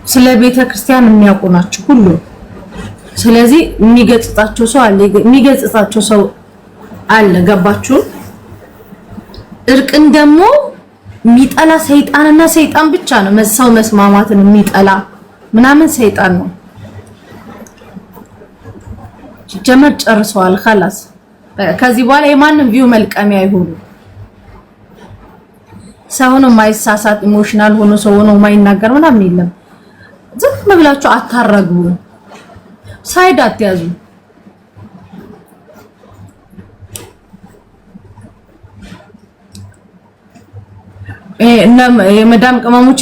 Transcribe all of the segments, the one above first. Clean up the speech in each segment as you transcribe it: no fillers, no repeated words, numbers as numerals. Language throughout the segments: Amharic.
ስለ ቤተ ክርስቲያን የሚያውቁ ናቸው ሁሉ። ስለዚህ የሚገጽጣቸው ሰው አለ ገባችሁ? እርቅን ደግሞ የሚጠላ ሰይጣንና ሰይጣን ብቻ ነው። ሰው መስማማትን የሚጠላ ምናምን ሰይጣን ነው። ጀመር ጨርሰዋል خلاص። ከዚህ በኋላ የማንም ቪው መልቀሚያ አይሆኑ። ሰው ነው ማይሳሳት ኢሞሽናል ሆኖ ሰው ነው ማይናገር ምናምን የለም። ዝም ብላችሁ አታረጉ፣ ሳይድ አትያዙ። የመዳም ቅመሞች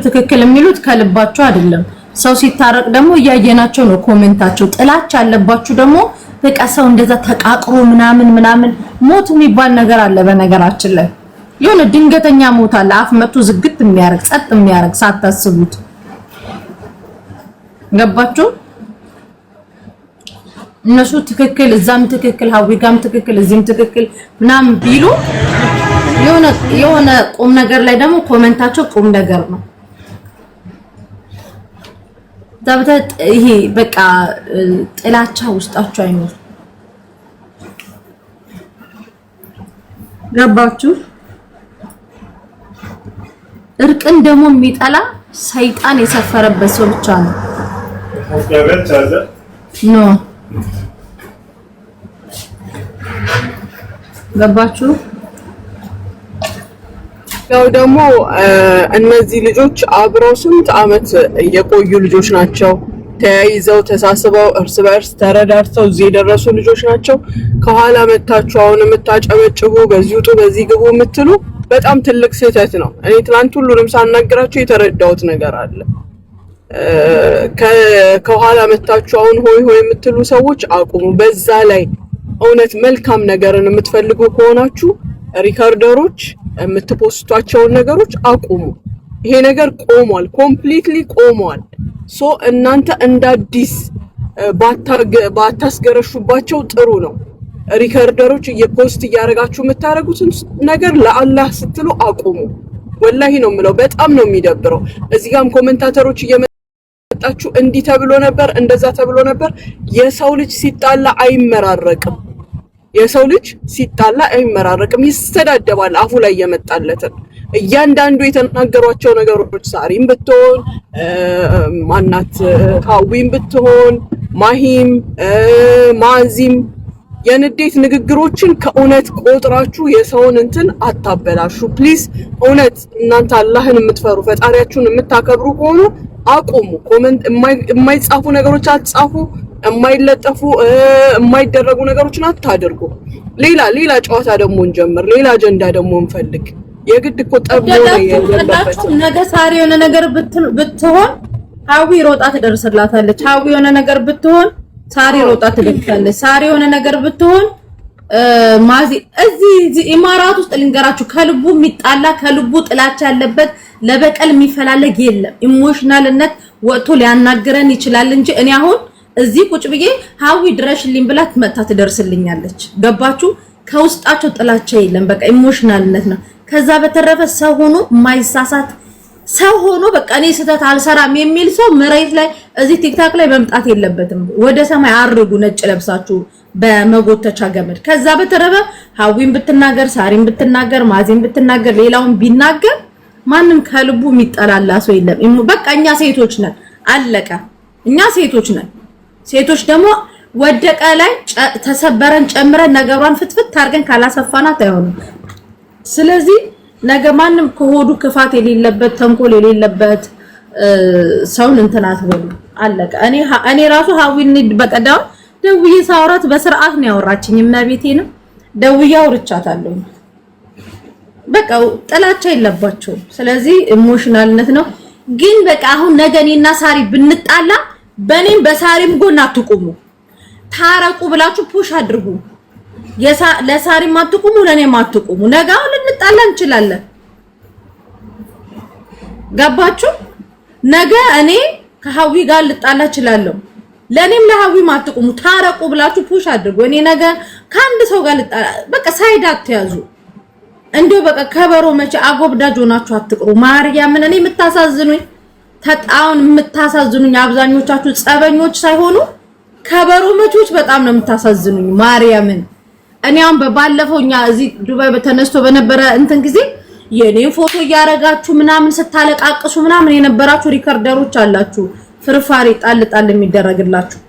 ትክክል የሚሉት ከልባቸው አይደለም። ሰው ሲታረቅ ደግሞ እያየናቸው ነው ኮሜንታቸው። ጥላቻ ያለባችሁ ደግሞ በቃ ሰው እንደዛ ተቃቅሮ ምናምን ሞት የሚባል ነገር አለ። በነገራችን ላይ የሆነ ድንገተኛ ሞት አለ። አፍ መቶ ዝግት የሚያርግ ጸጥ የሚያርግ ሳታስቡት። ገባችሁ? እነሱ ትክክል እዛም ትክክል ሀዊጋም ትክክል እዚህም ትክክል ምናምን ቢሉ የሆነ ቁም ነገር ላይ ደግሞ ኮሜንታቸው ቁም ነገር ነው። ዳብተ ይሄ በቃ ጥላቻ ውስጣቸው አይኖር። ገባችሁ? እርቅን ደግሞ የሚጠላ ሰይጣን የሰፈረበት ሰው ብቻ ነው። ኖ ገባችሁ? ያው ደግሞ እነዚህ ልጆች አብረው ስንት አመት የቆዩ ልጆች ናቸው። ተያይዘው ተሳስበው እርስ በርስ ተረዳድተው እዚህ የደረሱ ልጆች ናቸው። ከኋላ መታችሁ አሁን የምታጨበጭቡ በዚህ ውጡ በዚህ ግቡ የምትሉ በጣም ትልቅ ስህተት ነው። እኔ ትናንት ሁሉንም ሳናግራቸው የተረዳሁት ነገር አለ። ከኋላ መታችሁ አሁን ሆይ የምትሉ ሰዎች አቁሙ። በዛ ላይ እውነት መልካም ነገርን የምትፈልጉ ከሆናችሁ ሪካርደሮች የምትፖስቷቸውን ነገሮች አቁሙ። ይሄ ነገር ቆሟል፣ ኮምፕሊትሊ ቆሟል። ሶ እናንተ እንዳዲስ ባታስገረሹባቸው ጥሩ ነው። ሪካርደሮች እየፖስት እያደረጋችሁ የምታረጉትን ነገር ለአላህ ስትሉ አቁሙ። ወላሂ ነው የምለው፣ በጣም ነው የሚደብረው። እዚህ ጋርም ኮሜንታተሮች እየመጣችሁ እንዲህ ተብሎ ነበር እንደዛ ተብሎ ነበር። የሰው ልጅ ሲጣላ አይመራረቅም። የሰው ልጅ ሲጣላ አይመራረቅም፣ ይስተዳደባል። አፉ ላይ የመጣለትን እያንዳንዱ የተናገሯቸው ነገሮች ሳሪም ብትሆን ማናት ሀዊም ብትሆን ማሂም ማዚም የንዴት ንግግሮችን ከእውነት ቆጥራችሁ የሰውን እንትን አታበላሹ ፕሊዝ። እውነት እናንተ አላህን የምትፈሩ ፈጣሪያችሁን የምታከብሩ ከሆነ አቁሙ። ኮሜንት የማይጻፉ ነገሮች አትጻፉ፣ የማይለጠፉ የማይደረጉ ነገሮችን አታድርጉ። ሌላ ጨዋታ ደግሞ እንጀምር፣ ሌላ አጀንዳ ደግሞ እንፈልግ። የግድ እኮ ጠብ ነው ያለበት። ነገ ሳሪ የሆነ ነገር ብትሆን ሀዊ ሮጣ ትደርስላታለች። ሀዊ የሆነ ነገር ብትሆን ሳሪ ሮጣ ትደርሳለች። ሳሪ የሆነ ነገር ብትሆን ማዚ እዚህ ኢማራት ውስጥ ልንገራችሁ፣ ከልቡ የሚጣላ ከልቡ ጥላቻ ያለበት ለበቀል የሚፈላለግ የለም። ኢሞሽናልነት ወጥቶ ሊያናግረን ይችላል እንጂ እኔ አሁን እዚህ ቁጭ ብዬ ሀዊ ድረሽልኝ ብላት መጣ ትደርስልኛለች። ገባችሁ? ከውስጣቸው ጥላቻ የለም፣ በቃ ኢሞሽናልነት ነው። ከዛ በተረፈ ሰው ሆኖ ማይሳሳት ሰው ሆኖ በቃ እኔ ስህተት አልሰራም የሚል ሰው መሬት ላይ እዚህ ቲክታክ ላይ መምጣት የለበትም። ወደ ሰማይ አርጉ ነጭ ለብሳችሁ በመጎተቻ ገመድ። ከዛ በተረፈ ሀዊን ብትናገር፣ ሳሪን ብትናገር፣ ማዚን ብትናገር፣ ሌላውን ቢናገር ማንም ከልቡ የሚጠላላ ሰው የለም። በቃ እኛ ሴቶች ነን፣ አለቀ። እኛ ሴቶች ነን። ሴቶች ደግሞ ወደቀ ላይ ተሰበረን ጨምረን ነገሯን ፍትፍት አድርገን ካላሰፋናት አይሆንም። ስለዚህ ነገ ማንም ከሆዱ ክፋት የሌለበት ተንኮል የሌለበት ሰውን እንትን አትበሉ፣ አለቀ። እኔ ራሱ ሀዊን በቀዳው ደውዬ ሳውራት በስርዓት ነው ያወራችኝ። እመቤቴንም ደውዬ አውርቻታለሁ። በቃ ጥላቻ የለባቸውም። ስለዚህ ኢሞሽናልነት ነው። ግን በቃ አሁን ነገ እኔና ሳሪ ብንጣላ በኔም በሳሪም ጎን አትቁሙ። ታረቁ ብላችሁ ፑሽ አድርጉ። ለሳሪም አትቁሙ፣ ለኔም አትቁሙ። ነገ ልንጣላ እንችላለን። ገባችሁ? ነገ እኔ ከሀዊ ጋር ልጣላ እችላለሁ። ለኔም ለሀዊም አትቁሙ። ታረቁ ብላችሁ ፑሽ አድርጉ። እኔ ነገ ከአንድ ሰው ጋር ልጣላ፣ በቃ ሳይድ አትያዙ። እንደው በቃ ከበሮ መቼ አጎብዳጅ ሆናችሁ አትቅሩ። ማርያምን እኔ የምታሳዝኑኝ ተጣውን የምታሳዝኑኝ አብዛኞቻችሁ ጸበኞች ሳይሆኑ ከበሮ መቾች በጣም ነው የምታሳዝኑኝ ማርያምን። እኔ አሁን በባለፈውኛ እዚህ ዱባይ በተነስቶ በነበረ እንትን ጊዜ የኔን ፎቶ ያረጋችሁ ምናምን ስታለቃቅሱ ምናምን የነበራችሁ ሪከርደሮች አላችሁ ፍርፋሪ ጣል የሚደረግላችሁ።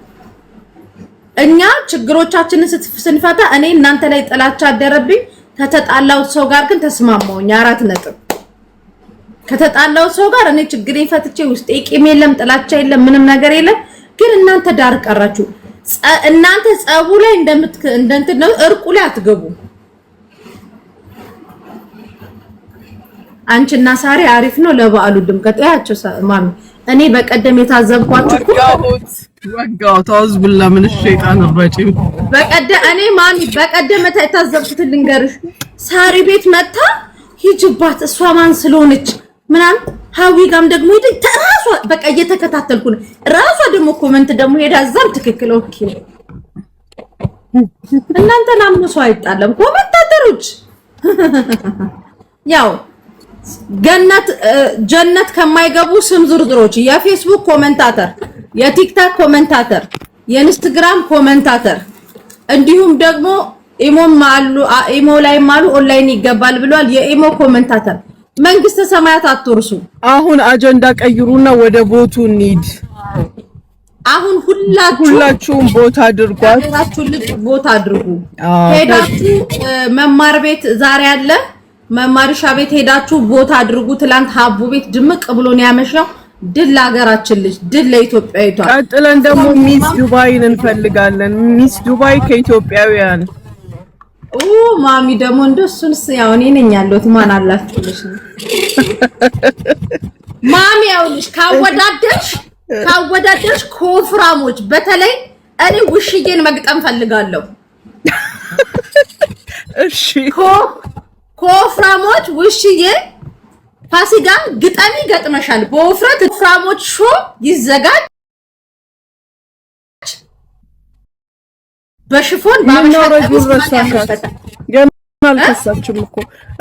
እኛ ችግሮቻችንን ስንፈታ እኔ እናንተ ላይ ጥላቻ አደረብኝ። ከተጣላው ሰው ጋር ግን ተስማማውኝ 4 ነጥብ። ከተጣላው ሰው ጋር እኔ ችግሬን ፈትቼ ውስጥ ቂም የለም ጥላቻ የለም ምንም ነገር የለም። ግን እናንተ ዳር ቀራችሁ። እናንተ ጸቡ ላይ እንደንትን ነው እርቁ ላይ አትገቡ። አንቺና ሳሪ አሪፍ ነው ለበዓሉ ድምቀት ያቸው ማሚ። እኔ በቀደም የታዘብኳችሁ ወጋው ታውዝ ብላ ምን ሸይጣን ረጪም በቀደም እኔ ማሚ በቀደም የታዘብኩት ልንገርሽ። ሳሪ ቤት መጣ ሂጅባት እሷ ማን ስለሆነች ምናምን ሀዊ ጋም ደግሞ ሄደ ተራሷ በቃ እየተከታተልኩ ነው። ራሷ ደግሞ ኮሜንት ደግሞ ሄዳ እዛም ትክክል ኦኬ። እናንተ ናምሱ አይጣለም ኮሜንታተሮች ያው ጀነት ከማይገቡ ስም ዝርዝሮች የፌስቡክ ኮሜንታተር፣ የቲክታክ ኮሜንታተር፣ የኢንስታግራም ኮሜንታተር እንዲሁም ደግሞ ኢሞ ላይም አሉ ኦንላይን ይገባል ብሏል። የኢሞ ኮሜንታተር መንግስተ ሰማያት አትርሱ። አሁን አጀንዳ ቀይሩና ወደ ቦቱ እንሂድ። አሁን ሁላችሁም ቦታ አድርጓት። ቦታ አድርጉ። ሄዳችሁ መማር ቤት ዛሬ አለ መማርሻ ቤት ሄዳችሁ ቦታ አድርጉ። ትላንት ሀቡ ቤት ድምቅ ብሎ ነው ያመሻው። ድል ለሀገራችን ልጅ ድል ለኢትዮጵያዊቷ። ቀጥለን ደግሞ ሚስ ዱባይን እንፈልጋለን። ሚስ ዱባይ ከኢትዮጵያውያን ማሚ ደግሞ እንደሱንስ ያው እኔ ነኝ ያለሁት ማን አላችሁልሽ ማሚ ያውልሽ ካወዳደርሽ ኮፍራሞች በተለይ እኔ ውሽዬን መግጠም ፈልጋለሁ። እሺ ኮፍራሞች ውሽዬ ፋሲካን ግጠሚ ገጥመሻል። በወፍረት ኮፍራሞች ሾ ይዘጋጅ በሽፎን ባመሻው ገና አልከሳችም እኮ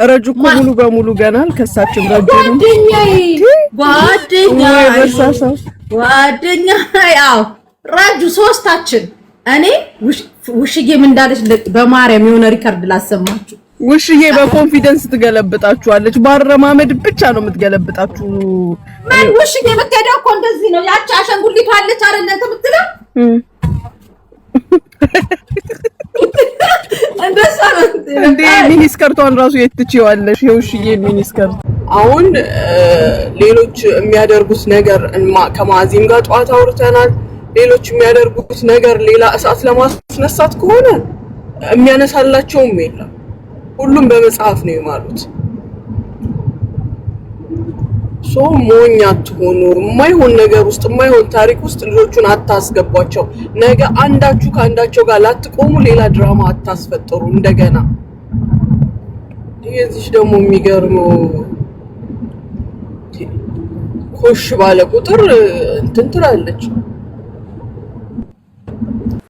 ረጁ እኮ ሙሉ በሙሉ ገና አልከሳችም። ረጁ ጓደኛዬ ያው ረጁ ሶስታችን እኔ ውሽዬ ምን እንዳለች በማርያም የሆነ ሪከርድ ላሰማችሁ። ውሽዬ በኮንፊደንስ ትገለብጣችኋለች። ባረማመድ ብቻ ነው የምትገለብጣችሁ። ማን ውሽዬ የምትሄደው እኮ እንደዚህ ነው። ያቺ አሸንጉሊቷ አለች አይደል እንትን የምትለው እንደዛ ነው እንዴ? ሚኒስከርቷን ራሱ የትችዋለሽ የውሽዬ ሚኒስከርት። አሁን ሌሎች የሚያደርጉት ነገር ከማዚም ጋር ጧት አውርተናል። ሌሎች የሚያደርጉት ነገር ሌላ እሳት ለማስነሳት ከሆነ የሚያነሳላቸውም የለም። ሁሉም በመጽሐፍ ነው የማሉት። ሞኝ አትሆኑ። የማይሆን ነገር ውስጥ የማይሆን ታሪክ ውስጥ ልጆቹን አታስገቧቸው። ነገ አንዳችሁ ከአንዳቸው ጋር ላትቆሙ ሌላ ድራማ አታስፈጥሩ እንደገና። የዚህ ደግሞ የሚገርመው ኮሽ ባለ ቁጥር እንትን ትላለች።